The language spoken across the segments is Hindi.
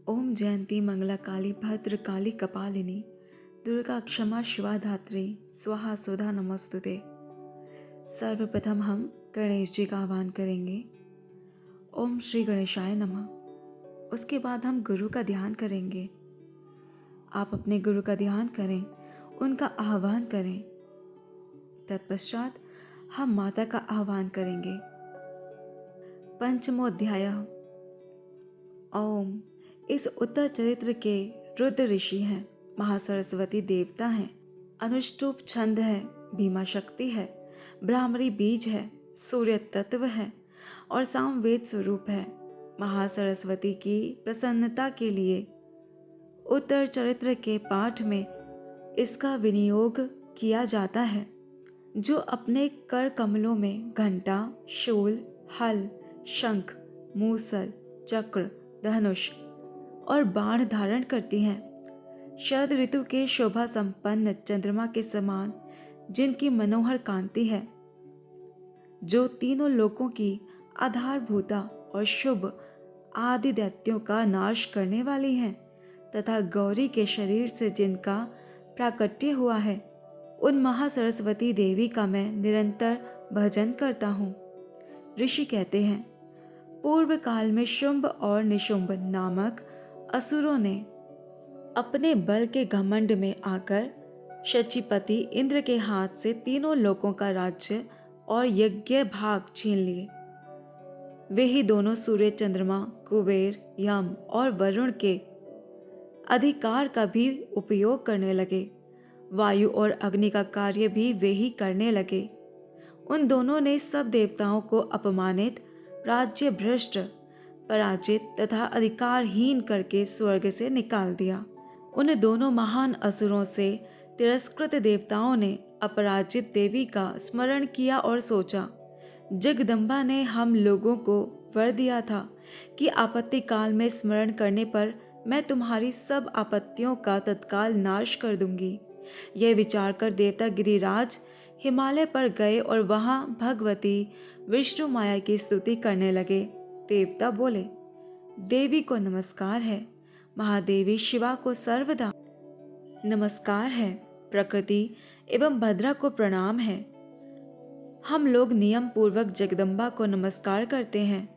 ओम जयंती मंगला काली भद्र काली कपालिनी दुर्गा क्षमा शिवा धात्री स्वाहा सुधा नमस्तुते। सर्वप्रथम हम गणेश जी का आह्वान करेंगे। ओम श्री गणेशाय नमः। उसके बाद हम गुरु का ध्यान करेंगे। आप अपने गुरु का ध्यान करें, उनका आह्वान करें। तत्पश्चात हम माता का आह्वान करेंगे। पंचमोध्याय। ओम। इस उत्तर चरित्र के रुद्र ऋषि हैं, महासरस्वती देवता हैं, अनुष्टुप छंद है, भीमा शक्ति है, ब्राह्मणी बीज है, सूर्य तत्व है और सामवेद स्वरूप है। महासरस्वती की प्रसन्नता के लिए उत्तर चरित्र के पाठ में इसका विनियोग किया जाता है। जो अपने कर कमलों में घंटा, शूल, हल, शंख, मूसल, चक्र, धनुष और बाण धारण करती हैं। शरद ऋतु के शोभा संपन्न चंद्रमा के समान जिनकी मनोहर कांति है, जो तीनों लोकों की आधारभूता और शुभ आदि दैत्यों का नाश करने वाली हैं, तथा गौरी के शरीर से जिनका प्राकट्य हुआ है, उन महासरस्वती देवी का मैं निरंतर भजन करता हूँ। ऋषि कहते हैं, पूर्व काल में शुंभ और निशुंभ नामक असुरों ने अपने बल के घमंड में आकर शचीपति इंद्र के हाथ से तीनों लोकों का राज्य और यज्ञ भाग छीन लिए। वे ही दोनों सूर्य, चंद्रमा, कुबेर, यम और वरुण के अधिकार का भी उपयोग करने लगे। वायु और अग्नि का कार्य भी वे ही करने लगे। उन दोनों ने सब देवताओं को अपमानित, राज्य भ्रष्ट, पराजित तथा अधिकारहीन करके स्वर्ग से निकाल दिया। उन दोनों महान असुरों से तिरस्कृत देवताओं ने अपराजित देवी का स्मरण किया और सोचा, जगदम्बा ने हम लोगों को वर दिया था कि आपत्ति काल में स्मरण करने पर मैं तुम्हारी सब आपत्तियों का तत्काल नाश कर दूंगी। यह विचार कर देवता गिरिराज हिमालय पर गए और वहां भगवती विष्णु माया की स्तुति करने लगे। देवता बोले, देवी को नमस्कार है, महादेवी शिवा को सर्वदा नमस्कार है, प्रकृति एवं भद्रा को प्रणाम है। हम लोग नियम पूर्वक जगदम्बा को नमस्कार करते हैं।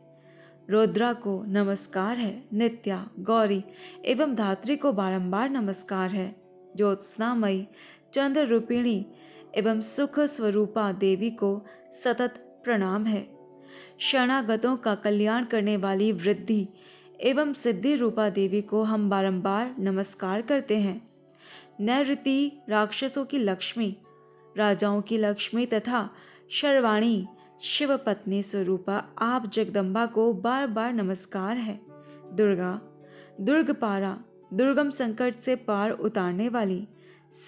रुद्रा को नमस्कार है, नित्या, गौरी एवं धात्री को बारंबार नमस्कार है। ज्योत्स्नामयी, चंद्र रूपिणी एवं सुख स्वरूपा देवी को सतत प्रणाम है। शरणागतों का कल्याण करने वाली वृद्धि एवं सिद्धि रूपा देवी को हम बारंबार नमस्कार करते हैं। नैऋति राक्षसों की लक्ष्मी, राजाओं की लक्ष्मी तथा शर्वाणी शिव पत्नी स्वरूपा आप जगदम्बा को बार बार नमस्कार है। दुर्गा, दुर्गपारा, दुर्गम संकट से पार उतारने वाली,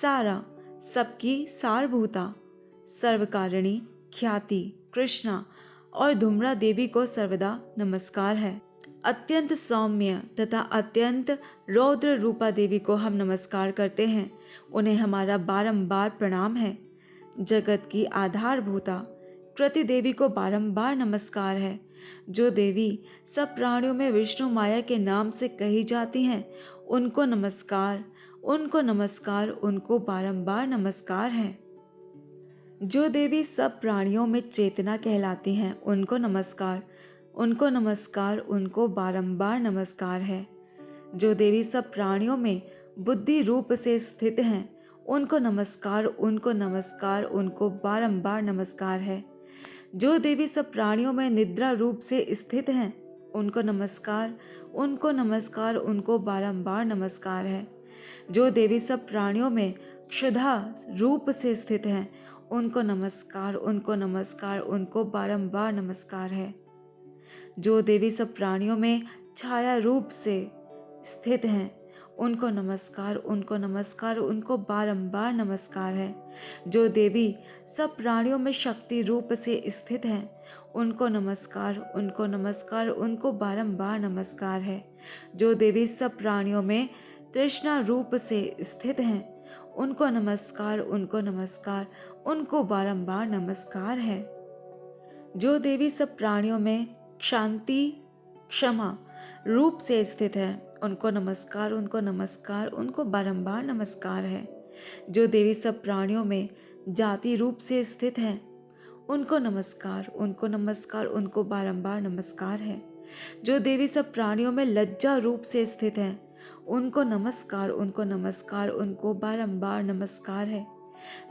सारा, सबकी सारभूता, सर्वकारिणी, ख्याति, कृष्णा और धूम्रा देवी को सर्वदा नमस्कार है। अत्यंत सौम्य तथा अत्यंत रौद्र रूपा देवी को हम नमस्कार करते हैं। उन्हें हमारा बारंबार प्रणाम है। जगत की आधारभूता कृति देवी को बारंबार नमस्कार है। जो देवी सब प्राणियों में विष्णु माया के नाम से कही जाती हैं, उनको नमस्कार, उनको नमस्कार, उनको बारंबार नमस्कार है। जो देवी सब प्राणियों में चेतना कहलाती हैं, उनको नमस्कार, उनको नमस्कार, उनको बारंबार नमस्कार है। जो देवी सब प्राणियों में बुद्धि रूप से स्थित हैं, उनको नमस्कार, उनको नमस्कार, उनको बारंबार नमस्कार है। जो देवी सब प्राणियों में निद्रा रूप से स्थित हैं, उनको नमस्कार, उनको नमस्कार, उनको बारंबार नमस्कार है। जो देवी सब प्राणियों में क्षुधा रूप से स्थित हैं, उनको नमस्कार, उनको नमस्कार, उनको बारंबार नमस्कार है। जो देवी सब प्राणियों में छाया रूप से स्थित हैं, उनको नमस्कार, उनको नमस्कार, उनको बारंबार नमस्कार है। जो देवी सब प्राणियों में शक्ति रूप से स्थित हैं, उनको नमस्कार, उनको नमस्कार, उनको बारंबार नमस्कार है। जो देवी सब प्राणियों में तृष्णा रूप से स्थित हैं, उनको नमस्कार, उनको नमस्कार, उनको बारंबार नमस्कार है। जो देवी सब प्राणियों में शांति, क्षमा रूप से स्थित है, उनको नमस्कार, उनको नमस्कार, उनको बारंबार नमस्कार है। जो देवी सब प्राणियों में जाति रूप से स्थित हैं, उनको नमस्कार, उनको नमस्कार, उनको बारंबार नमस्कार है। जो देवी सब प्राणियों में लज्जा रूप से स्थित हैं, उनको नमस्कार, उनको नमस्कार, उनको बारंबार नमस्कार है।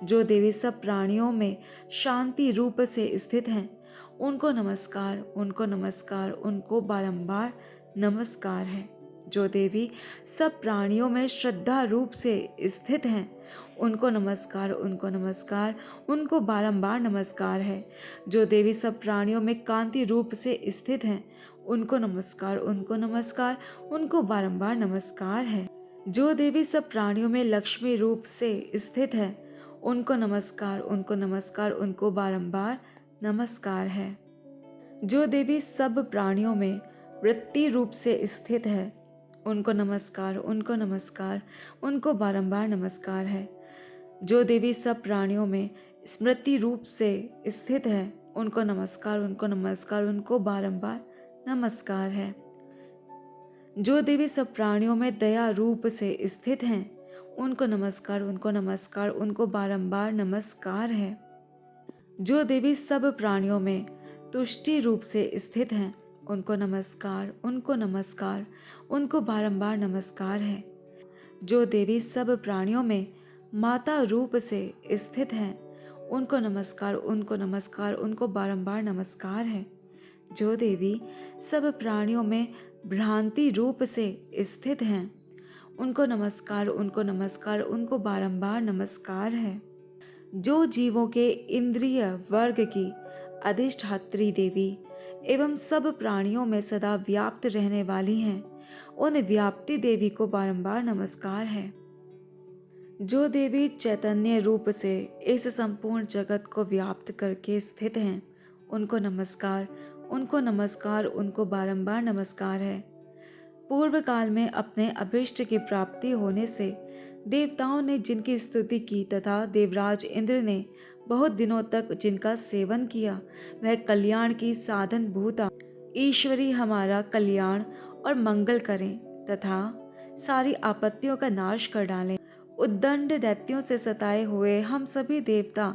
जो देवी सब प्राणियों में शांति रूप से स्थित हैं, उनको नमस्कार, उनको नमस्कार, उनको बारंबार नमस्कार है। जो देवी सब प्राणियों में श्रद्धा रूप से स्थित हैं, उनको नमस्कार, उनको नमस्कार, उनको बारंबार नमस्कार है। जो देवी सब प्राणियों में कांति रूप से स्थित हैं, उनको नमस्कार, उनको नमस्कार, उनको बारंबार नमस्कार है। जो देवी सब प्राणियों में लक्ष्मी रूप से स्थित है, उनको नमस्कार, उनको नमस्कार, उनको बारंबार नमस्कार है। जो देवी सब प्राणियों में वृत्ति रूप से स्थित है, उनको नमस्कार, उनको नमस्कार, उनको बारंबार नमस्कार है। जो देवी सब प्राणियों में स्मृति रूप से स्थित है, उनको नमस्कार, उनको नमस्कार, उनको बारंबार नमस्कार है। जो देवी सब प्राणियों में दया रूप से स्थित हैं, उनको नमस्कार, उनको नमस्कार, उनको बारंबार नमस्कार है। जो देवी सब प्राणियों में तुष्टि रूप से स्थित हैं, उनको नमस्कार, उनको नमस्कार, उनको बारंबार नमस्कार है। जो देवी सब प्राणियों में माता रूप से स्थित हैं, उनको नमस्कार, उनको नमस्कार, उनको बारंबार नमस्कार है। जो देवी सब प्राणियों में भ्रांति रूप से स्थित हैं, उनको नमस्कार, उनको नमस्कार, उनको बारंबार नमस्कार है। जो जीवों के इंद्रिय वर्ग की अधिष्ठात्री देवी एवं सब प्राणियों में सदा व्याप्त रहने वाली हैं, उन व्याप्ति देवी को बारंबार नमस्कार है। जो देवी चैतन्य रूप से इस संपूर्ण जगत को व्याप्त करके स्थित हैं, उनको नमस्कार, उनको नमस्कार, उनको बारंबार नमस्कार है। पूर्व काल में अपने अभिष्ट की प्राप्ति होने से देवताओं ने जिनकी स्तुति की तथा देवराज इंद्र ने बहुत दिनों तक जिनका सेवन किया, वह कल्याण की साधन भूता ईश्वरी हमारा कल्याण और मंगल करें तथा सारी आपत्तियों का नाश कर डालें। उद्दंड दैत्यों से सताए हुए हम सभी देवता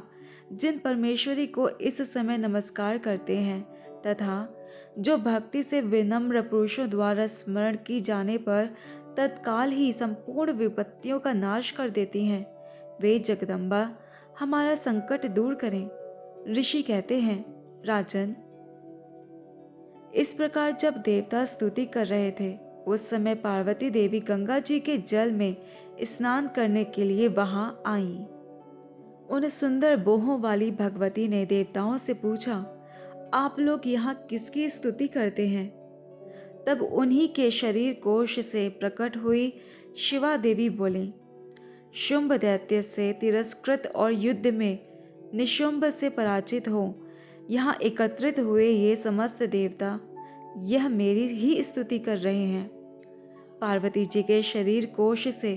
जिन परमेश्वरी को इस समय नमस्कार करते हैं तथा जो भक्ति से विनम्र पुरुषों द्वारा स्मरण की जाने पर तत्काल ही संपूर्ण विपत्तियों का नाश कर देती हैं, वे जगदम्बा हमारा संकट दूर करें। ऋषि कहते हैं, राजन, इस प्रकार जब देवता स्तुति कर रहे थे, उस समय पार्वती देवी गंगा जी के जल में स्नान करने के लिए वहां आईं। उन सुंदर बोहों वाली भगवती ने देवताओं से पूछा, आप लोग यहाँ किसकी स्तुति करते हैं? तब उन्हीं के शरीर कोश से प्रकट हुई शिवा देवी बोली, शुंभ दैत्य से तिरस्कृत और युद्ध में निशुंभ से पराजित हो यहाँ एकत्रित हुए ये समस्त देवता यह मेरी ही स्तुति कर रहे हैं। पार्वती जी के शरीर कोश से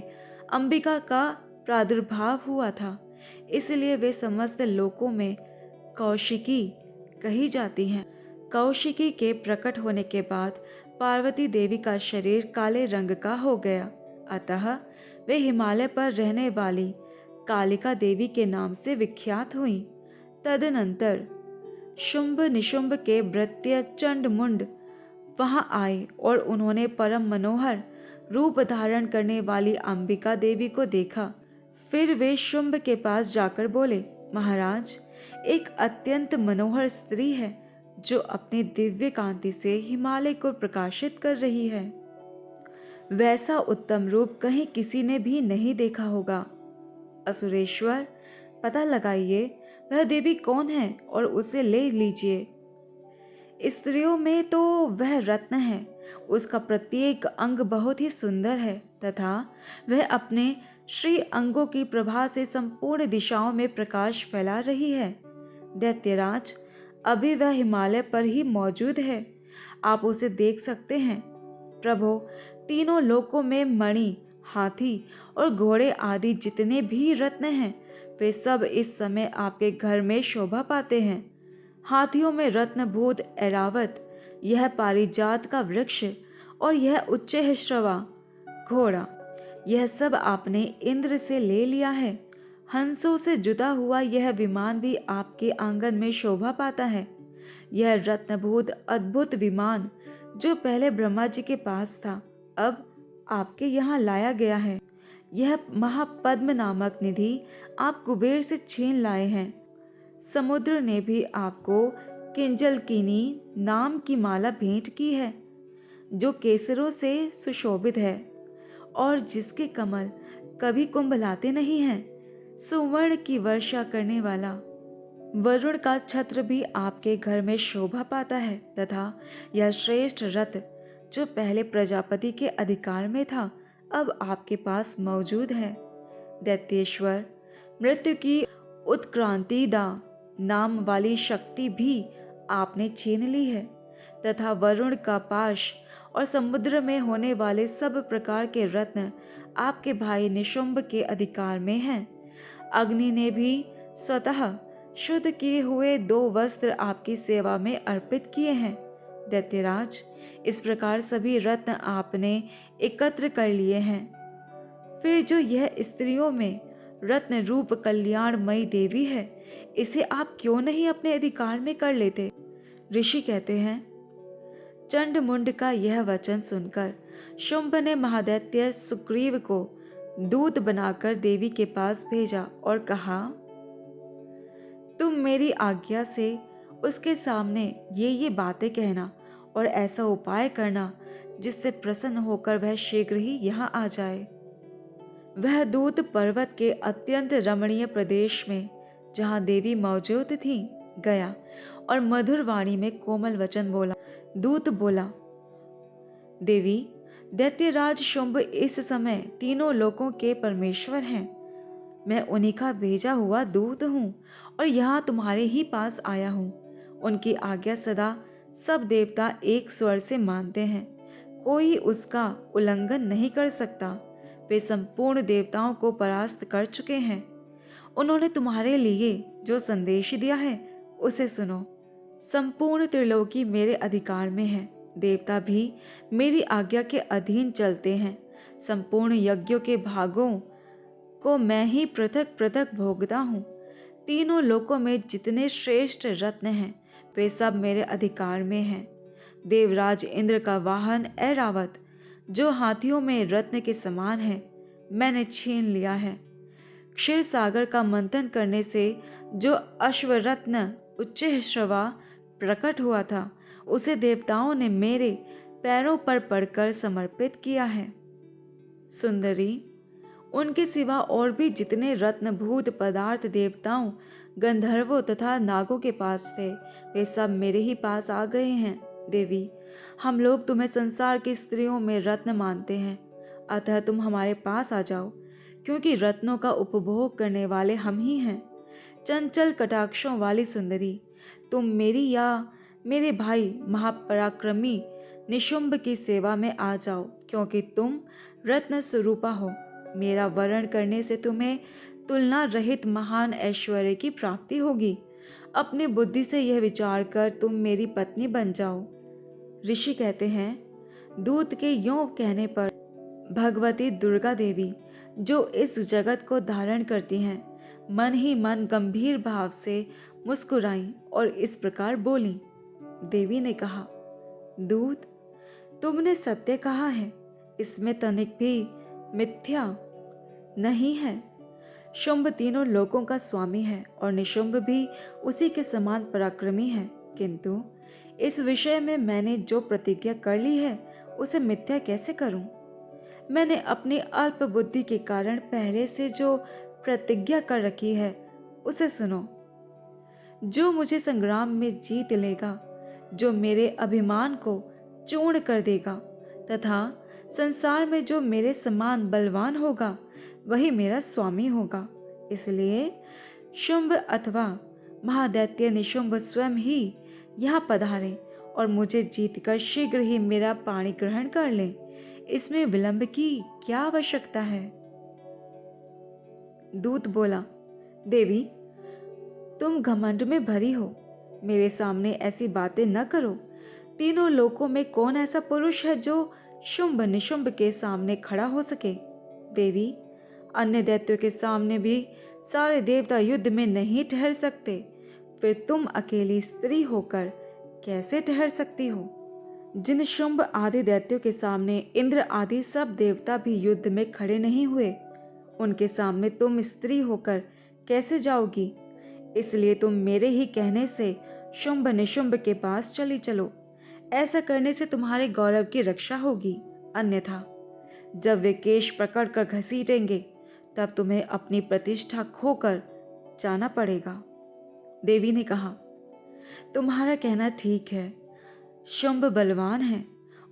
अंबिका का प्रादुर्भाव हुआ था, इसलिए वे समस्त लोकों में कौशिकी कही जाती हैं। कौशिकी के प्रकट होने के बाद पार्वती देवी का शरीर काले रंग का हो गया, अतः वे हिमालय पर रहने वाली कालिका देवी के नाम से विख्यात हुईं। तदनंतर शुंभ निशुंभ के भृत्य चंड मुंड वहां आए और उन्होंने परम मनोहर रूप धारण करने वाली अंबिका देवी को देखा। फिर वे शुंभ के पास जाकर बोले, महाराज, एक अत्यंत मनोहर स्त्री है जो अपनी दिव्य कांति से हिमालय को प्रकाशित कर रही है। वैसा उत्तम रूप कहीं किसी ने भी नहीं देखा होगा। असुरेश्वर, पता लगाइए वह देवी कौन है और उसे ले लीजिए। स्त्रियों में तो वह रत्न है, उसका प्रत्येक अंग बहुत ही सुंदर है तथा वह अपने श्री अंगों की प्रभा से संपूर्ण दिशाओं में प्रकाश फैला रही है। दैत्यराज, अभी वह हिमालय पर ही मौजूद है, आप उसे देख सकते हैं। प्रभो, तीनों लोकों में मणि, हाथी और घोड़े आदि जितने भी रत्न हैं, वे सब इस समय आपके घर में शोभा पाते हैं। हाथियों में रत्नभूत ऐरावत, यह पारिजात का वृक्ष और यह उच्च श्रवा घोड़ा, यह सब आपने इंद्र से ले लिया है। हंसों से जुदा हुआ यह विमान भी आपके आंगन में शोभा पाता है। यह रत्नभूत अद्भुत विमान जो पहले ब्रह्मा जी के पास था, अब आपके यहाँ लाया गया है। यह महापद्म नामक निधि आप कुबेर से छीन लाए हैं। समुद्र ने भी आपको किंजलकिनी नाम की माला भेंट की है, जो केसरों से सुशोभित है और जिसके कमल कभी कुंभलाते नहीं हैं। सुवर्ण की वर्षा करने वाला वरुण का छत्र भी आपके घर में शोभा पाता है, तथा यह श्रेष्ठ रथ जो पहले प्रजापति के अधिकार में था, अब आपके पास मौजूद है। दैत्येश्वर, मृत्यु की उत्क्रांतिदा नाम वाली शक्ति भी आपने छीन ली है, तथा वरुण का पाश और समुद्र में होने वाले सब प्रकार के रत्न आपके भाई निशुंभ के अधिकार में हैं। अग्नि ने भी स्वतः शुद्ध किए हुए 2 वस्त्र आपकी सेवा में अर्पित किए हैं। दैत्यराज, इस प्रकार सभी रत्न आपने एकत्र कर लिए हैं। फिर जो यह स्त्रियों में रत्न रूप कल्याणमयी देवी है, इसे आप क्यों नहीं अपने अधिकार में कर लेते? ऋषि कहते हैं, चंडमुंड का यह वचन सुनकर शुंभ ने महादैत्य सुग्रीव को दूत बनाकर देवी के पास भेजा और कहा, तुम मेरी आज्ञा से उसके सामने ये बातें कहना और ऐसा उपाय करना जिससे प्रसन्न होकर वह शीघ्र ही यहाँ आ जाए। वह दूत पर्वत के अत्यंत रमणीय प्रदेश में, जहाँ देवी मौजूद थी, गया और मधुर वाणी में कोमल वचन बोला। दूत बोला, देवी, दैत्यराज शुंभ इस समय तीनों लोकों के परमेश्वर हैं। मैं उन्हीं का भेजा हुआ दूत हूँ और यहाँ तुम्हारे ही पास आया हूँ। उनकी आज्ञा सदा सब देवता एक स्वर से मानते हैं, कोई उसका उल्लंघन नहीं कर सकता। वे संपूर्ण देवताओं को परास्त कर चुके हैं। उन्होंने तुम्हारे लिए जो संदेश दिया है उसे सुनो। संपूर्ण त्रिलोकी मेरे अधिकार में है। देवता भी मेरी आज्ञा के अधीन चलते हैं। संपूर्ण यज्ञों के भागों को मैं ही पृथक पृथक भोगता हूँ। तीनों लोकों में जितने श्रेष्ठ रत्न हैं, वे सब मेरे अधिकार में हैं। देवराज इंद्र का वाहन ऐरावत, जो हाथियों में रत्न के समान है, मैंने छीन लिया है। क्षीर सागर का मंथन करने से जो अश्वरत्न उच्च श्रवा प्रकट हुआ था, उसे देवताओं ने मेरे पैरों पर पड़कर समर्पित किया है। सुंदरी, उनके सिवा और भी जितने रत्नभूत पदार्थ देवताओं, गंधर्वों तथा नागों के पास थे, वे सब मेरे ही पास आ गए हैं। देवी, हम लोग तुम्हें संसार की स्त्रियों में रत्न मानते हैं, अतः तुम हमारे पास आ जाओ, क्योंकि रत्नों का उपभोग करने वाले हम ही हैं। चंचल कटाक्षों वाली सुंदरी, तुम मेरी या मेरे भाई महापराक्रमी निशुंभ की सेवा में आ जाओ, क्योंकि तुम रत्न स्वरूपा हो। मेरा वरण करने से तुम्हें तुलना रहित महान ऐश्वर्य की प्राप्ति होगी। अपनी बुद्धि से यह विचार कर तुम मेरी पत्नी बन जाओ। ऋषि कहते हैं, दूत के यों कहने पर भगवती दुर्गा देवी, जो इस जगत को धारण करती हैं, मन ही मन गंभीर भाव से मुस्कुराई और इस प्रकार बोली। देवी ने कहा, दूत, तुमने सत्य कहा है, इसमें तनिक भी मिथ्या नहीं है। शुंभ तीनों लोकों का स्वामी है और निशुंभ भी उसी के समान पराक्रमी है, किंतु इस विषय में मैंने जो प्रतिज्ञा कर ली है उसे मिथ्या कैसे करूं? मैंने अपनी अल्प बुद्धि के कारण पहले से जो प्रतिज्ञा कर रखी है उसे सुनो। जो मुझे संग्राम में जीत लेगा, जो मेरे अभिमान को चूर्ण कर देगा तथा संसार में जो मेरे समान बलवान होगा, वही मेरा स्वामी होगा। इसलिए शुंभ अथवा महादैत्य निशुंभ स्वयं ही यहाँ पधारें और मुझे जीतकर शीघ्र ही मेरा पाणी ग्रहण कर लें। इसमें विलंब की क्या आवश्यकता है? दूत बोला, देवी, तुम घमंड में भरी हो, मेरे सामने ऐसी बातें न करो। तीनों लोकों में कौन ऐसा पुरुष है जो शुंभ निशुंभ के सामने खड़ा हो सके। देवी, अन्य दैत्यों के सामने भी सारे देवता युद्ध में नहीं ठहर सकते, फिर तुम अकेली स्त्री होकर कैसे ठहर सकती हो? जिन शुंभ आदि दैत्यों के सामने इंद्र आदि सब देवता भी युद्ध में खड़े नहीं हुए, उनके सामने तुम स्त्री होकर कैसे जाओगी? इसलिए तुम मेरे ही कहने से शुंभ निशुंभ के पास चली चलो। ऐसा करने से तुम्हारे गौरव की रक्षा होगी, अन्यथा जब वे केश पकड़कर घसीटेंगे तब तुम्हें अपनी प्रतिष्ठा खोकर जाना पड़ेगा। देवी ने कहा, तुम्हारा कहना ठीक है। शुंभ बलवान है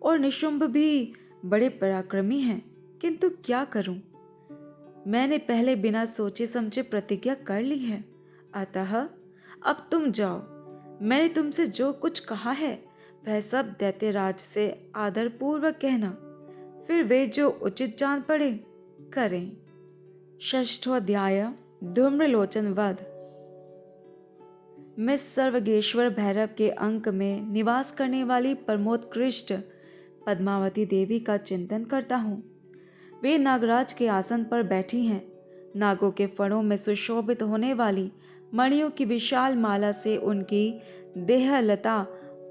और निशुंभ भी बड़े पराक्रमी हैं, किंतु क्या करूं? मैंने पहले बिना सोचे समझे प्रतिज्ञा कर ली है, अतः अब तुम जाओ। मैंने तुमसे जो कुछ कहा है वह सब दैत्यराज से आदरपूर्वक कहना, फिर वे जो उचित जान पड़े करें। षष्ठोऽध्याय धूम्रलोचन वध। मैं सर्वगेश्वर भैरव के अंक में निवास करने वाली परमोत्कृष्ट पद्मावती देवी का चिंतन करता हूँ। वे नागराज के आसन पर बैठी हैं। नागों के फणों में सुशोभित होने वाली मणियों की विशाल माला से उनकी देहलता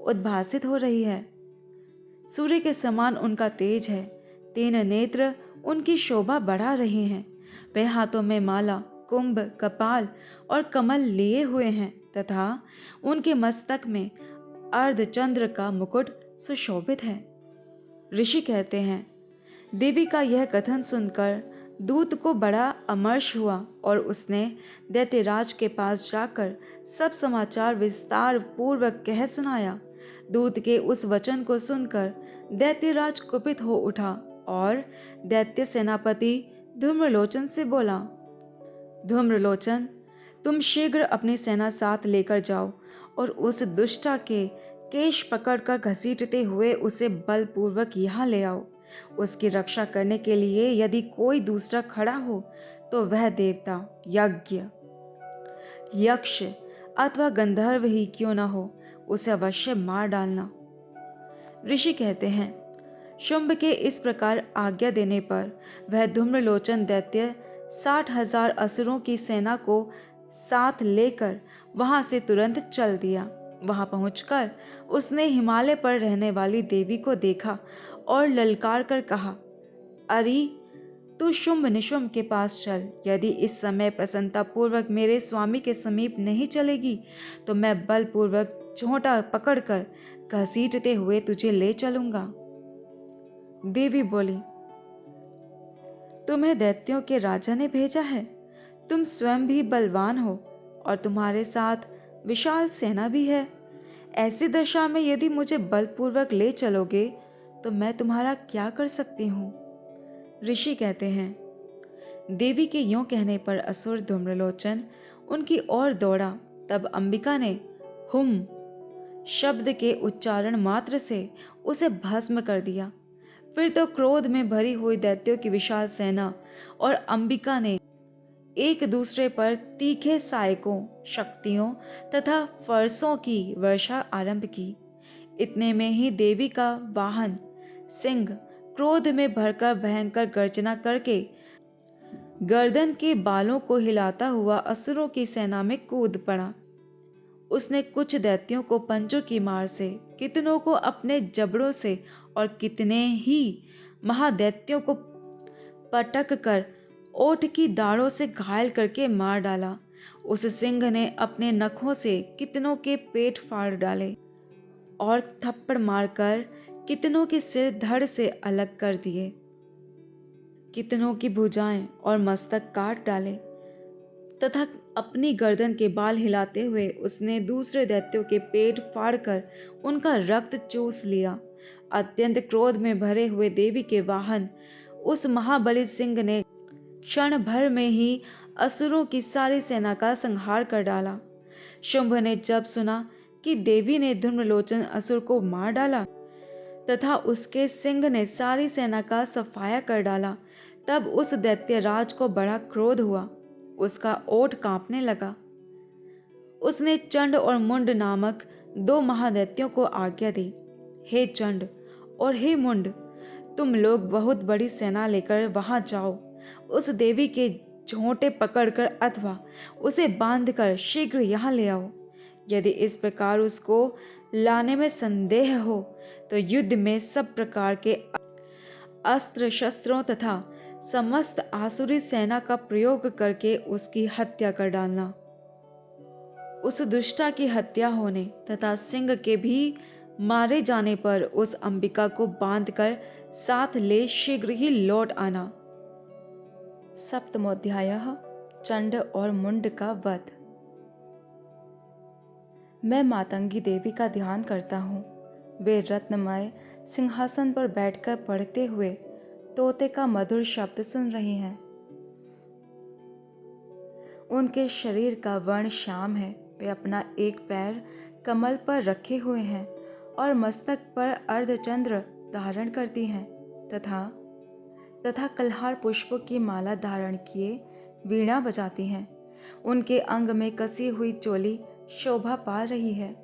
उद्भासित हो रही है। सूर्य के समान उनका तेज है। 3 नेत्र उनकी शोभा बढ़ा रहे हैं। वे हाथों में माला, कुंभ, कपाल और कमल लिए हुए हैं तथा उनके मस्तक में अर्धचंद्र का मुकुट सुशोभित है। ऋषि कहते हैं, देवी का यह कथन सुनकर दूत को बड़ा अमर्ष हुआ और उसने दैत्यराज के पास जाकर सब समाचार विस्तार पूर्वक कह सुनाया। दूत के उस वचन को सुनकर दैत्यराज कुपित हो उठा और दैत्य सेनापति धूम्रलोचन से बोला, धूम्रलोचन, तुम शीघ्र अपनी सेना साथ लेकर जाओ और उस दुष्टा के केश पकड़कर घसीटते हुए उसे बलपूर्वक यहाँ ले आओ। उसकी रक्षा करने के लिए यदि कोई दूसरा खड़ा हो तो वह देवता, यज्ञ, यक्ष अथवा गंधर्व ही क्यों न हो, उसे अवश्य मार डालना। ऋषि कहते हैं, शुंभ के इस प्रकार आज्ञा देने पर वह धूम्रलोचन दैत्य 60,000 असुरों की सेना को साथ लेकर वहां से तुरंत चल दिया। वहां पहुंचकर उसने हिमालय पर रहने वाली देवी को देखा और ललकार कर कहा, अरे तू शुंभ निशुंभ के पास चल। यदि इस समय प्रसन्नतापूर्वक मेरे स्वामी के समीप नहीं चलेगी तो मैं बलपूर्वक झोंटा पकड़कर घसीटते हुए तुझे ले चलूंगा। देवी बोली, तुम्हें दैत्यों के राजा ने भेजा है। तुम स्वयं भी बलवान हो और तुम्हारे साथ विशाल सेना भी है। ऐसी दशा में यदि मुझे बलपूर्वक ले चलोगे तो मैं तुम्हारा क्या कर सकती हूँ? ऋषि कहते हैं, देवी के यूं कहने पर असुर धूम्रलोचन उनकी ओर दौड़ा। तब अंबिका ने हुम शब्द के उच्चारण मात्र से उसे भस्म कर दिया। फिर तो क्रोध में भरी हुई दैत्यों की विशाल सेना और अंबिका ने एक दूसरे पर तीखे सायकों, शक्तियों तथा फरसों की वर्षा आरंभ की। इतने में ही देवी का वाहन सिंह क्रोध में भरकर भयंकर गर्जना करके गर्दन के बालों को हिलाता हुआ असुरों की सेना में कूद पड़ा। उसने कुछ दैत्यों को पंजों की मार से, कितनों को अपने जबड़ों से और कितने ही महादैत्यों को पटक कर ओठ की दाढ़ों से घायल करके मार डाला। उस सिंह ने अपने नखों से कितनों के पेट फाड़ डाले और थप्पड़ मारकर कितनों के सिर धड़ से अलग कर दिए। कितनों की भुजाएं और मस्तक काट डाले तथा अपनी गर्दन के बाल हिलाते हुए उसने दूसरे दैत्यों के पेट फाड़कर उनका रक्त चूस लिया। अत्यंत क्रोध में भरे हुए देवी के वाहन उस महाबली सिंह ने क्षण भर में ही असुरों की सारी सेना का संहार कर डाला। शुंभ ने जब सुना कि देवी ने धूम्रलोचन असुर को मार डाला तथा उसके सिंह ने सारी सेना का सफाया कर डाला, तब उस दैत्यराज को बड़ा क्रोध हुआ। उसका ओठ कांपने लगा। उसने चंड और मुंड नामक 2 महादैत्यों को आज्ञा दी, हे चंड और हे मुंड, तुम लोग बहुत बड़ी सेना लेकर वहां जाओ, उस देवी के झोंटे पकड़कर अथवा उसे बांधकर शीघ्र यहाँ ले आओ। यदि इस प्रकार उसको लाने में संदेह हो तो युद्ध में सब प्रकार के अस्त्र शस्त्रों तथा समस्त आसुरी सेना का प्रयोग करके उसकी हत्या कर डालना। उस दुष्टा की हत्या होने तथा सिंह के भी मारे जाने पर उस अंबिका को बांधकर साथ ले शीघ्र ही लौट आना। सप्तमोध्यायः चंड और मुंड का वध। मैं मातंगी देवी का ध्यान करता हूँ। वे रत्नमय सिंहासन पर बैठकर पढ़ते हुए तोते का मधुर शब्द सुन रही हैं। उनके शरीर का वर्ण श्याम है। वे अपना एक पैर कमल पर रखे हुए हैं और मस्तक पर अर्धचंद्र धारण करती हैं तथा कल्हार पुष्पों की माला धारण किए वीणा बजाती हैं। उनके अंग में कसी हुई चोली शोभा पा रही है।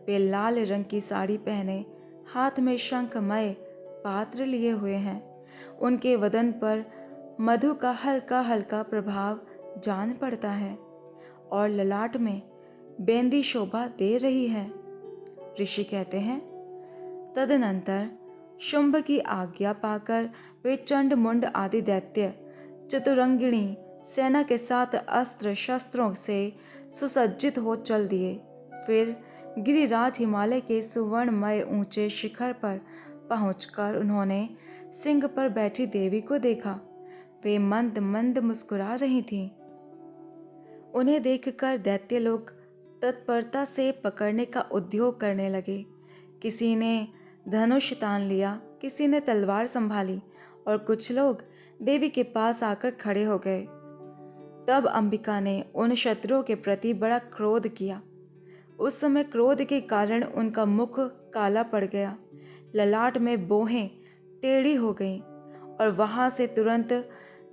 वे लाल रंग की साड़ी पहने हाथ में शंखमय पात्र लिए हुए हैं। उनके वदन पर मधु का हल्का हल्का प्रभाव जान पड़ता है और ललाट में बेंदी शोभा दे रही है। ऋषि कहते हैं, तदनंतर शुंभ की आज्ञा पाकर वे चंड मुंड आदि दैत्य चतुरंगिणी सेना के साथ अस्त्र शस्त्रों से सुसज्जित हो चल दिए। फिर गिरिराज हिमालय के सुवर्णमय ऊंचे शिखर पर पहुंचकर उन्होंने सिंह पर बैठी देवी को देखा। वे मंद मंद मुस्कुरा रही थीं। उन्हें देखकर दैत्य लोग तत्परता से पकड़ने का उद्योग करने लगे। किसी ने धनुष तान लिया, किसी ने तलवार संभाली और कुछ लोग देवी के पास आकर खड़े हो गए। तब अंबिका ने उन शत्रुओं के प्रति बड़ा क्रोध किया। उस समय क्रोध के कारण उनका मुख काला पड़ गया, ललाट में बोहें टेढ़ी हो गईं और वहां से तुरंत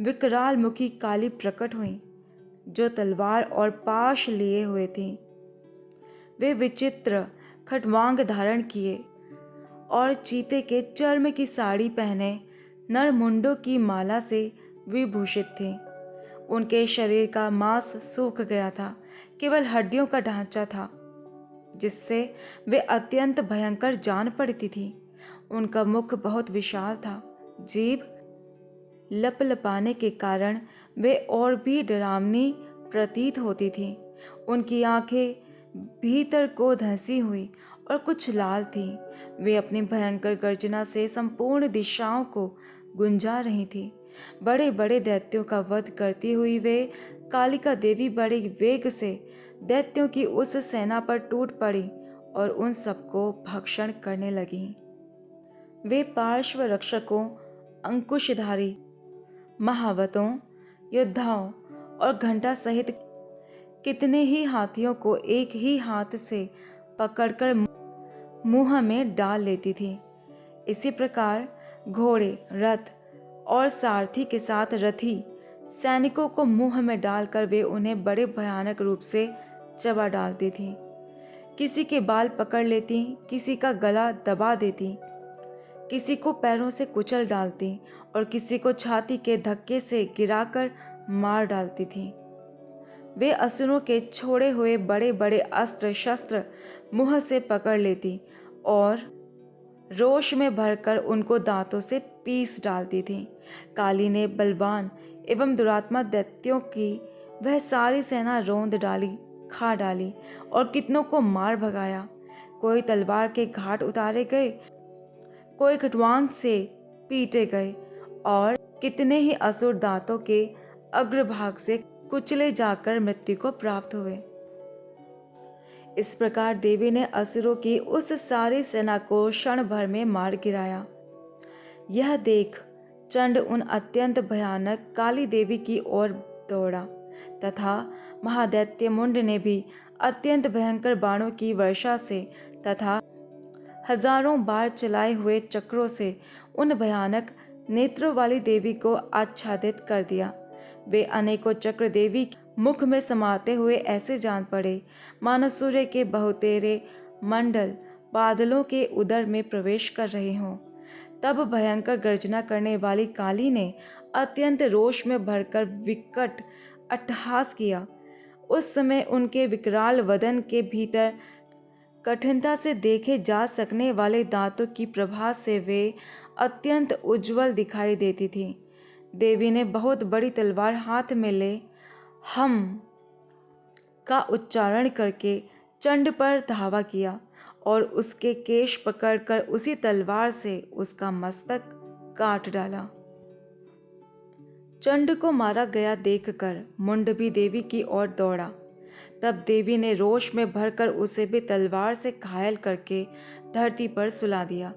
विकराल मुखी काली प्रकट हुई जो तलवार और पाश लिए हुए थी। वे विचित्र खटवांग धारण किए और चीते के चर्म की साड़ी पहने नरमुंडों की माला से विभूषित थे। उनके शरीर का मांस सूख गया था, केवल हड्डियों का ढांचा था जिससे वे अत्यंत भयंकर जान पड़ती थी। उनका मुख बहुत विशाल था, जीभ लपलपाने के कारण वे और भी डरावनी प्रतीत होती थी। उनकी आंखें भीतर को धंसी हुई और कुछ लाल थी। वे अपनी भयंकर गर्जना से संपूर्ण दिशाओं को गुंजा रही थी। बड़े बड़े दैत्यों का वध करती हुई वे कालिका देवी बड़े वेग से दैत्यों की उस सेना पर टूट पड़ी और उन सबको भक्षण करने लगी। वे पार्श्व रक्षकों, अंकुशधारी महावतों, योद्धाओं और घंटा सहित कितने ही हाथियों को एक ही हाथ से पकड़कर मुंह में डाल लेती थी। इसी प्रकार घोड़े, रथ और सारथी के साथ रथी सैनिकों को मुंह में डालकर वे उन्हें बड़े भयानक रूप से चबा डालती थी। किसी के बाल पकड़ लेती, किसी का गला दबा देती, किसी को पैरों से कुचल डालती और किसी को छाती के धक्के से गिराकर मार डालती थी। वे असुरों के छोड़े हुए बड़े बड़े अस्त्र शस्त्र मुंह से पकड़ लेती और रोष में भरकर उनको दांतों से पीस डालती थी। काली ने बलवान एवं दुरात्मा दैत्यों की वह सारी सेना रौंद डाली, खा डाली और कितनों को मार भगाया। कोई तलवार के घाट उतारे गए, कोई खटवांग से पीटे गए और कितने ही असुर दांतों के अग्रभाग से कुचले जाकर मृत्यु को प्राप्त हुए। इस प्रकार देवी ने असुरों की उस सारी सेना को क्षण भर में मार गिराया। यह देख चंड उन अत्यंत भयानक काली देवी की ओर दौड़ा तथा महादैत्य मुंड ने भी अत्यंत भयंकर बाणों की वर्षा से तथा हजारों बार चलाए हुए चक्रों से उन भयानक नेत्रों वाली देवी को आच्छादित कर दिया। वे अनेकों चक्र देवी मुख में समाते हुए ऐसे जान पड़े मानो सूर्य के बहुतेरे मंडल बादलों के उदर में प्रवेश कर रहे हों। तब भयंकर गर्जना करने वाली काली ने अत्यंत रोष में भरकर विकट अट्टहास किया। उस समय उनके विकराल वदन के भीतर कठिनता से देखे जा सकने वाले दांतों की प्रभा से वे अत्यंत उज्जवल दिखाई देती थी। देवी ने बहुत बड़ी तलवार हाथ में ले हम का उच्चारण करके चंड पर धावा किया और उसके केश पकड़कर उसी तलवार से उसका मस्तक काट डाला। चंड को मारा गया देखकर मुंड भी देवी की ओर दौड़ा। तब देवी ने रोष में भरकर उसे भी तलवार से घायल करके धरती पर सुला दिया।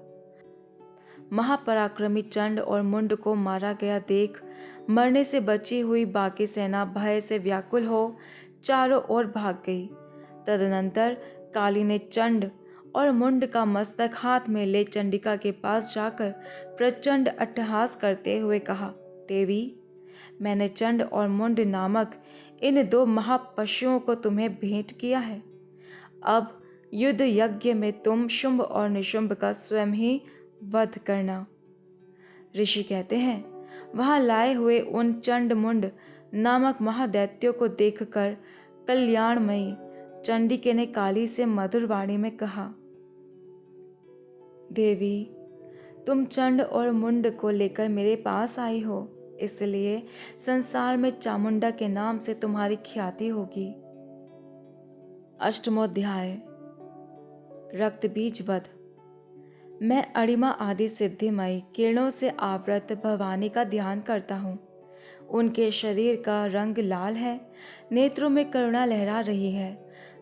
महापराक्रमी चंड और मुंड को मारा गया देख मरने से बची हुई बाकी सेना भय से व्याकुल हो चारों ओर भाग गई। तदनंतर काली ने चंड और मुंड का मस्तक हाथ में ले चंडिका के पास जाकर प्रचंड अट्टहास करते हुए कहा, देवी, मैंने चंड और मुंड नामक इन 2 महापशुओं को तुम्हें भेंट किया है। अब युद्ध यज्ञ में तुम शुंभ और निशुंभ का स्वयं ही वध करना। ऋषि कहते हैं, वहां लाए हुए उन चंड मुंड नामक महादैत्यों को देखकर कल्याणमयी चंडिके ने काली से मधुर वाणी में कहा, देवी, तुम चंड और मुंड को लेकर मेरे पास आई हो, इसलिए संसार में चामुंडा के नाम से तुम्हारी ख्याति होगी। अष्टमोध्याय। रक्त बीज वध। मैं अणिमा आदि सिद्धिमयी किरणों से आवृत भवानी का ध्यान करता हूँ। उनके शरीर का रंग लाल है, नेत्रों में करुणा लहरा रही है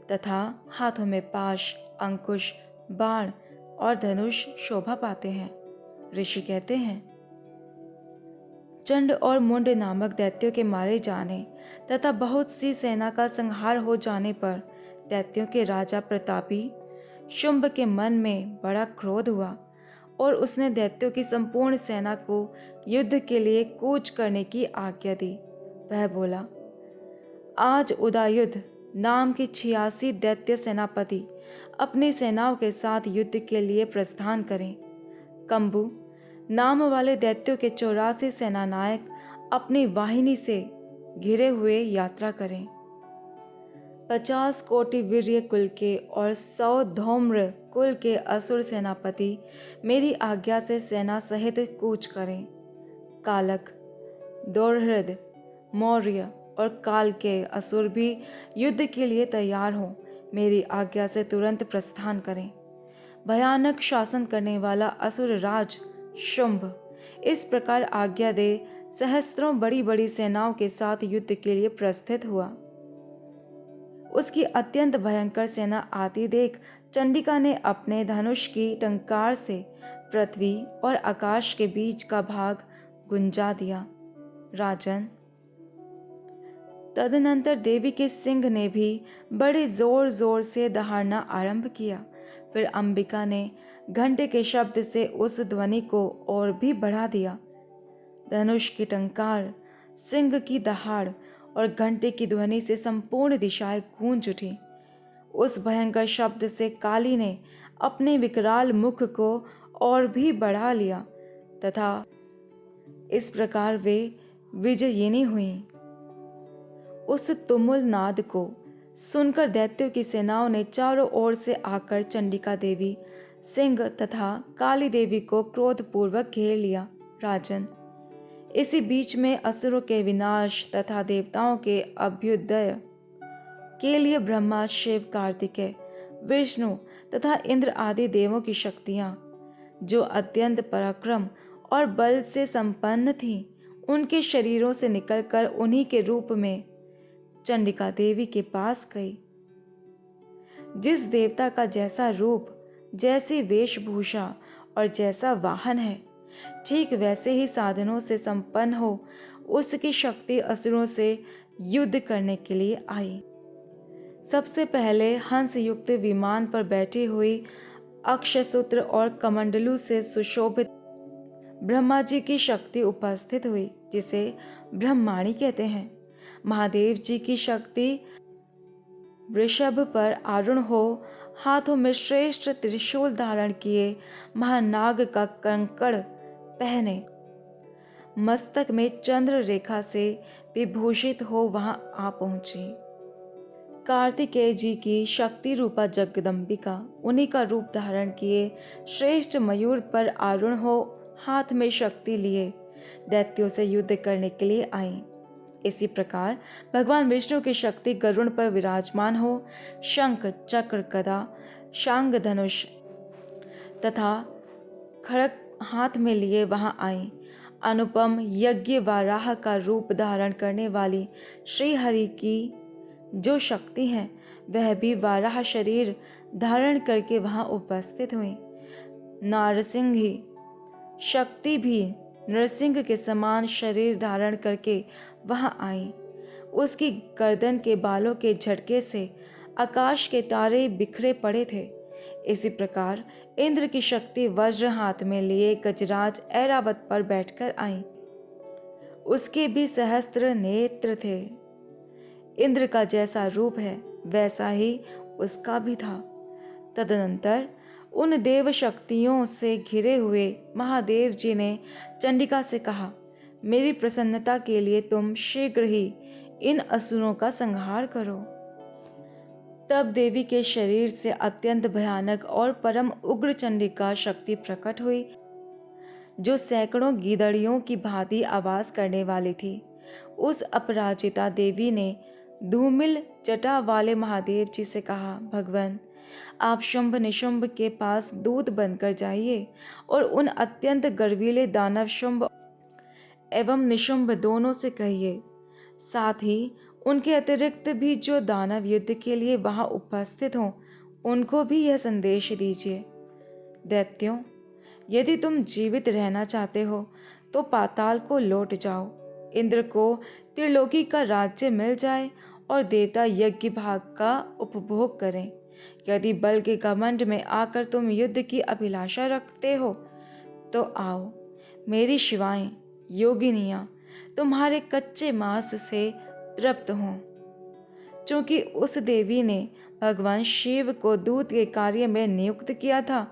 तथा हाथों में पाश, अंकुश, बाण और धनुष शोभा पाते हैं। ऋषि कहते हैं, चंड और मुंड नामक दैत्यों के मारे जाने तथा बहुत सी सेना का संहार हो जाने पर दैत्यों के राजा प्रतापी शुंभ के मन में बड़ा क्रोध हुआ और उसने दैत्यों की संपूर्ण सेना को युद्ध के लिए कूच करने की आज्ञा दी। वह बोला, आज उदयुद्ध नाम के 86 दैत्य सेनापति अपनी सेनाओं के साथ युद्ध के लिए प्रस्थान करें। कंबु नाम वाले दैत्यों के 84 सेनानायक अपनी वाहिनी से घिरे हुए यात्रा करें। 50 कोटि वीर्य कुल के और 100 धौम्र कुल के असुर सेनापति मेरी आज्ञा से सेना सहित कूच करें। कालक, दौर्हृद, मौर्य और काल के असुर भी युद्ध के लिए तैयार हों, मेरी आज्ञा से तुरंत प्रस्थान करें। भयानक शासन करने वाला असुर राज शुंभ इस प्रकार आज्ञा दे सहस्त्रों बड़ी बड़ी सेनाओं के साथ युद्ध के लिए प्रस्थित हुआ। उसकी अत्यंत भयंकर सेना आती देख चंडिका ने अपने धनुष की टंकार से पृथ्वी और आकाश के बीच का भाग गुंजा दिया। राजन, तदनंतर देवी के सिंह ने भी बड़े जोर जोर से दहाड़ना आरंभ किया। फिर अंबिका ने घंटे के शब्द से उस ध्वनि को और भी बढ़ा दिया। धनुष की टंकार, सिंह की दहाड़ और घंटे की ध्वनि से संपूर्ण दिशाएं गूंज उठी। उस भयंकर शब्द से काली ने अपने विकराल मुख को और भी बढ़ा लिया तथा इस प्रकार वे विजयिनी हुईं। उस तुमुल नाद को सुनकर दैत्यों की सेनाओं ने चारों ओर से आकर चंडिका देवी, सिंह तथा काली देवी को क्रोधपूर्वक घेर लिया। राजन, इसी बीच में असुरों के विनाश तथा देवताओं के अभ्युदय के लिए ब्रह्मा, शिव, कार्तिकेय, विष्णु तथा इंद्र आदि देवों की शक्तियां, जो अत्यंत पराक्रम और बल से संपन्न थीं, उनके शरीरों से निकलकर उन्हीं के रूप में चंडिका देवी के पास गई। जिस देवता का जैसा रूप, जैसी वेशभूषा और जैसा वाहन है, ठीक वैसे ही साधनों से संपन्न हो उसकी शक्ति असुरों से युद्ध करने के लिए आई। सबसे पहले हंस युक्त विमान पर बैठी हुई अक्षसूत्र और कमंडलू से सुशोभित ब्रह्मा जी की शक्ति उपस्थित हुई, जिसे ब्रह्माणी कहते हैं। महादेव जी की शक्ति वृषभ पर आरूढ़ हो हाथों में श्रेष्ठ त्रिशूल धारण किए महानाग का कंकड़ पहने, मस्तक में चंद्र रेखा से विभूषित हो वहां आ पहुंची। कार्तिकेय जी की शक्ति रूपा जगदम्बिका उन्हीं का रूप धारण किए श्रेष्ठ मयूर पर आरूढ़ हो हाथ में शक्ति लिए दैत्यों से युद्ध करने के लिए आई। इसी प्रकार भगवान विष्णु की शक्ति गरुड़ पर विराजमान हो शंख चक्र गदा शांग धनुष तथा खड़ग हाथ में लिए वहां आई। अनुपम यज्ञ वाराह का रूप धारण करने वाली श्री हरि की जो शक्ति है वह भी वाराह शरीर धारण करके वहां उपस्थित हुई। नारसिंही शक्ति भी नरसिंह के समान शरीर धारण करके वहां आई। उसकी गर्दन के बालों के झटके से आकाश के तारे बिखरे पड़े थे। इसी प्रकार इंद्र की शक्ति वज्र हाथ में लिए गजराज ऐरावत पर बैठकर आई। उसके भी सहस्त्र नेत्र थे। इंद्र का जैसा रूप है वैसा ही उसका भी था। तदनंतर उन देव शक्तियों से घिरे हुए महादेव जी ने चंडिका से कहा, मेरी प्रसन्नता के लिए तुम शीघ्र ही इन असुरों का संहार करो। तब देवी के शरीर से अत्यंत भयानक और परम उग्र चंडिका शक्ति प्रकट हुई, जो सैकड़ों गीदड़ियों की भांति आवाज करने वाली थी। उस अपराजिता देवी ने धूमिल जटा वाले महादेव जी से कहा, भगवान आप शुंभ निशुंभ के पास दूत बनकर जाइए और उन अत्यंत गर्वीले दानव शुंभ एवं निशुंभ दोनों से कहिए, साथ ही उनके अतिरिक्त भी जो दानव युद्ध के लिए वहां उपस्थित हों उनको भी यह संदेश दीजिए। दैत्यों, यदि तुम जीवित रहना चाहते हो तो पाताल को लौट जाओ। इंद्र को त्रिलोकी का राज्य मिल जाए और देवता यज्ञ भाग का उपभोग करें। यदि बल के घमंड में आकर तुम युद्ध की अभिलाषा रखते हो तो आओ, मेरी शिवाएं योगिनियां तुम्हारे कच्चे मांस से तृप्त हों। चूंकि उस देवी ने भगवान शिव को दूत के कार्य में नियुक्त किया था,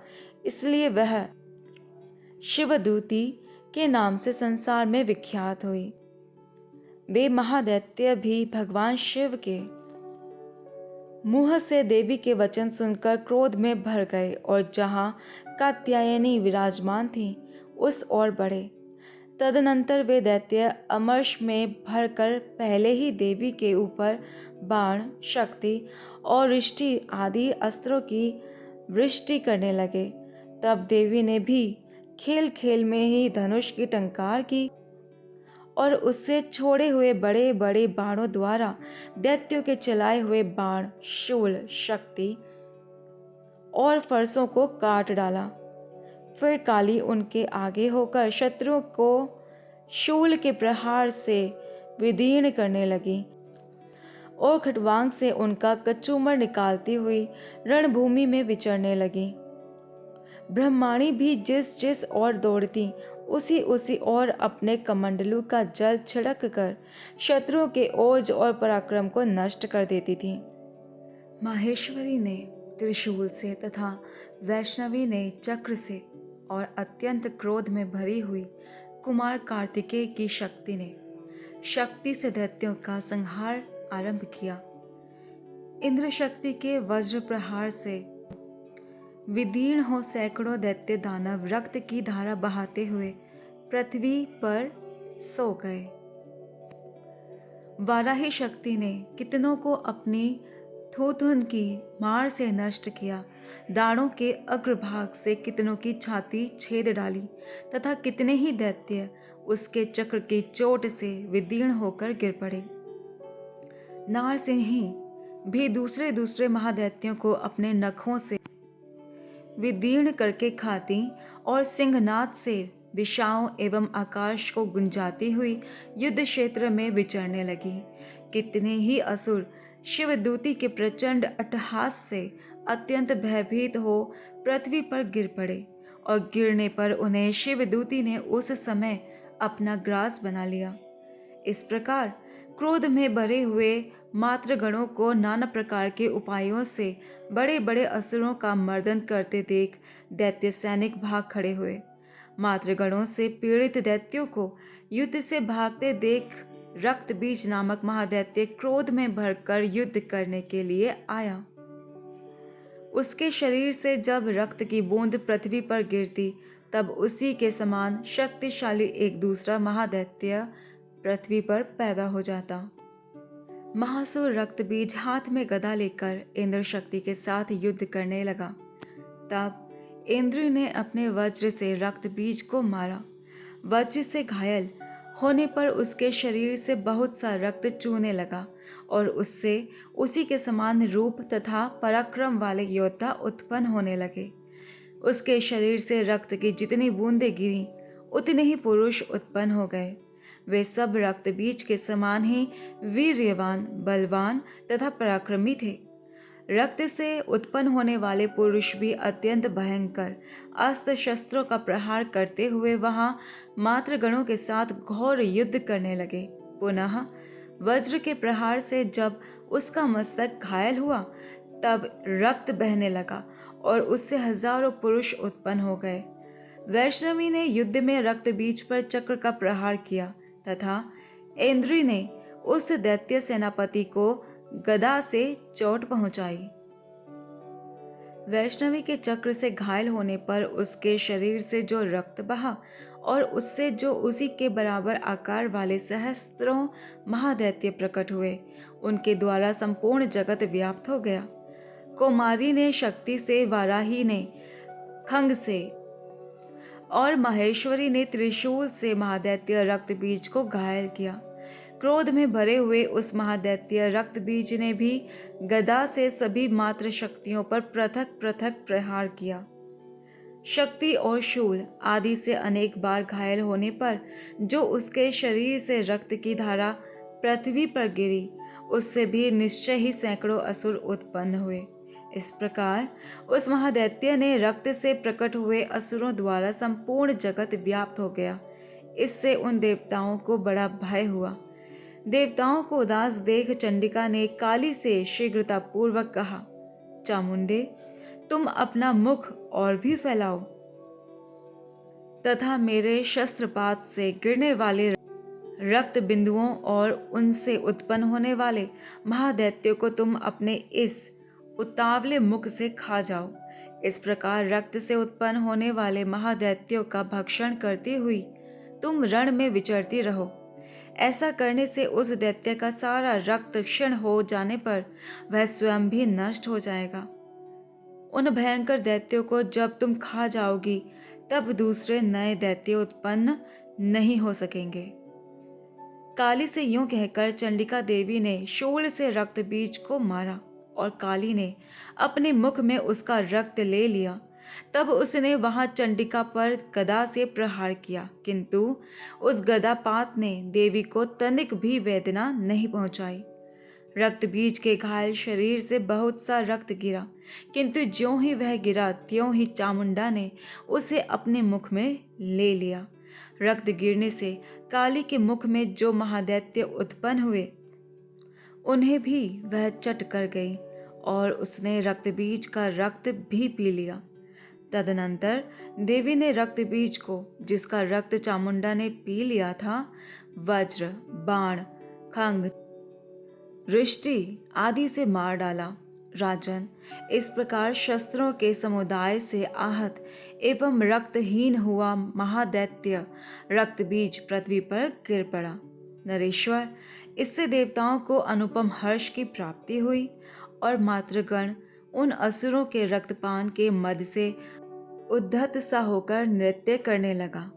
इसलिए वह शिवदूती के नाम से संसार में विख्यात हुई। वे महादैत्य भी भगवान शिव के मुंह से देवी के वचन सुनकर क्रोध में भर गए और जहां कात्यायनी विराजमान थी उस ओर बढ़े। तदनंतर वे दैत्य अमर्ष में भरकर पहले ही देवी के ऊपर बाण, शक्ति और रिष्टि आदि अस्त्रों की वृष्टि करने लगे। तब देवी ने भी खेल खेल में ही धनुष की टंकार की और उससे छोड़े हुए बड़े बड़े बाणों द्वारा दैत्यों के चलाए हुए बाण, शूल, शक्ति और फरसों को काट डाला। फिर काली उनके आगे होकर शत्रुओं को शूल के प्रहार से विदीर्ण करने लगी और खटवांग से उनका कचूमर निकालती हुई रणभूमि में विचरने लगी। ब्रह्माणी भी जिस जिस ओर दौड़ती उसी उसी ओर अपने कमंडलू का जल छिड़क कर शत्रुओं के ओज और पराक्रम को नष्ट कर देती थी। माहेश्वरी ने त्रिशूल से तथा वैष्णवी ने चक्र से और अत्यंत क्रोध में भरी हुई कुमार कार्तिकेय की शक्ति ने शक्ति से दैत्यों का संहार आरंभ किया। इंद्र शक्ति के वज्र प्रहार से विदीर्ण हो सैकड़ों दैत्य दानव रक्त की धारा बहाते हुए पृथ्वी पर सो गए। वाराही शक्ति ने कितनों को अपनी थूथुन की मार से नष्ट किया। दाढ़ों के अग्रभाग से कितनों की छाती छेद डाली तथा कितने ही दैत्य उसके चक्र की चोट से विदीर्ण होकर गिर पड़े। नारसिंही भी दूसरे दूसरे महादैत्यों को अपने नखों से विदीर्ण करके खाती और सिंहनाद से दिशाओं एवं आकाश को गुंजाती हुई युद्ध क्षेत्र में विचरने लगी। कितने ही असुर शिवदूती के प्रचंड अट्टहास से अत्यंत भयभीत हो पृथ्वी पर गिर पड़े और गिरने पर उन्हें शिवदूती ने उस समय अपना ग्रास बना लिया। इस प्रकार क्रोध में भरे हुए मातृगणों को नाना प्रकार के उपायों से बड़े बड़े असुरों का मर्दन करते देख दैत्य सैनिक भाग खड़े हुए। मातृगणों से पीड़ित दैत्यों को युद्ध से भागते देख रक्त बीज नामक महादैत्य क्रोध में भरकर युद्ध करने के लिए आया। उसके शरीर से जब रक्त की बूंद पृथ्वी पर गिरती, तब उसी के समान शक्तिशाली एक दूसरा महादैत्य पृथ्वी पर पैदा हो जाता। महासुर रक्त बीज हाथ में गदा लेकर इंद्र शक्ति के साथ युद्ध करने लगा। तब इंद्र ने अपने वज्र से रक्त बीज को मारा। वज्र से घायल होने पर उसके शरीर से बहुत सा रक्त चूने लगा और उससे उसी के समान रूप तथा पराक्रम वाले योद्धा उत्पन्न होने लगे। उसके शरीर से रक्त की जितनी बूंदें गिरी, उतने ही पुरुष उत्पन्न हो गए। वे सब रक्त बीज के समान ही वीर्यवान, बलवान तथा पराक्रमी थे। रक्त से उत्पन्न होने वाले पुरुष भी अत्यंत भयंकर अस्त्र शस्त्रों का प्रहार करते हुए वहां मातृगणों के साथ घोर युद्ध करने लगे। पुनः वज्र के प्रहार से जब उसका मस्तक घायल हुआ, तब रक्त बहने लगा और उससे हजारों पुरुष उत्पन्न हो गए। वैष्णवी ने युद्ध में रक्त बीज पर चक्र का प्रहार किया तथा इंद्री ने उस दैत्य सेनापति को गदा से चोट पहुंचाई। वैष्णवी के चक्र से घायल होने पर उसके शरीर से जो रक्त बहा और उससे जो उसी के बराबर आकार वाले सहस्त्रों महादैत्य प्रकट हुए, उनके द्वारा संपूर्ण जगत व्याप्त हो गया। कुमारी ने शक्ति से, वाराही ने खंग से और महेश्वरी ने त्रिशूल से महादैत्य रक्त बीज को घायल किया। क्रोध में भरे हुए उस महादैत्य रक्त बीज ने भी गदा से सभी मात्र शक्तियों पर पृथक पृथक प्रहार किया। शक्ति और शूल आदि से अनेक बार घायल होने पर जो उसके शरीर से रक्त की धारा पृथ्वी पर गिरी, उससे भी निश्चय ही सैकड़ों असुर उत्पन्न हुए। इस प्रकार उस महादैत्य ने रक्त से प्रकट हुए असुरों द्वारा संपूर्ण जगत व्याप्त हो गया। इससे उन देवताओं को बड़ा भय हुआ। देवताओं को उदास देख चंडिका ने काली से शीघ्रतापूर्वक कहा, चामुंडे, तुम अपना मुख और भी फैलाओ तथा मेरे शस्त्रपात से गिरने वाले रक्त बिंदुओं और उनसे उत्पन्न होने वाले महादैत्यों को तुम अपने इस उतावले मुख से खा जाओ। इस प्रकार रक्त से उत्पन्न होने वाले महादैत्यों का भक्षण करती हुई तुम रण में विचरती रहो। ऐसा करने से उस दैत्य का सारा रक्त क्षीण हो जाने पर वह स्वयं भी नष्ट हो जाएगा। उन भयंकर दैत्यों को जब तुम खा जाओगी, तब दूसरे नए दैत्य उत्पन्न नहीं हो सकेंगे। काली से यूं कहकर चंडिका देवी ने शूल से रक्त बीज को मारा और काली ने अपने मुख में उसका रक्त ले लिया। तब उसने वहां चंडिका पर गदा से प्रहार किया, किंतु उस गदापात ने देवी को तनिक भी वेदना नहीं पहुंचाई। रक्त बीज के घायल शरीर से बहुत सा रक्त गिरा, किंतु ज्यों ही वह गिरा त्यों ही चामुंडा ने उसे अपने मुख में ले लिया। रक्त गिरने से काली के मुख में जो महादैत्य उत्पन्न हुए, उन्हें भी वह चट कर गई और उसने रक्त बीज का रक्त भी पी लिया। तदनंतर देवी ने रक्त बीज को, जिसका रक्त चामुंडा ने पी लिया था, वज्र, बाण, खंग, दृष्टि आदि से मार डाला। राजन, इस प्रकार शस्त्रों के समुदाय से आहत एवं रक्तहीन हुआ महादैत्य रक्त बीज पृथ्वी पर गिर पड़ा। नरेश्वर, इससे देवताओं को अनुपम हर्ष की प्राप्ति हुई और मातृगण उन असुरों के रक्तपान के मद से उद्धत सा होकर नृत्य करने लगा।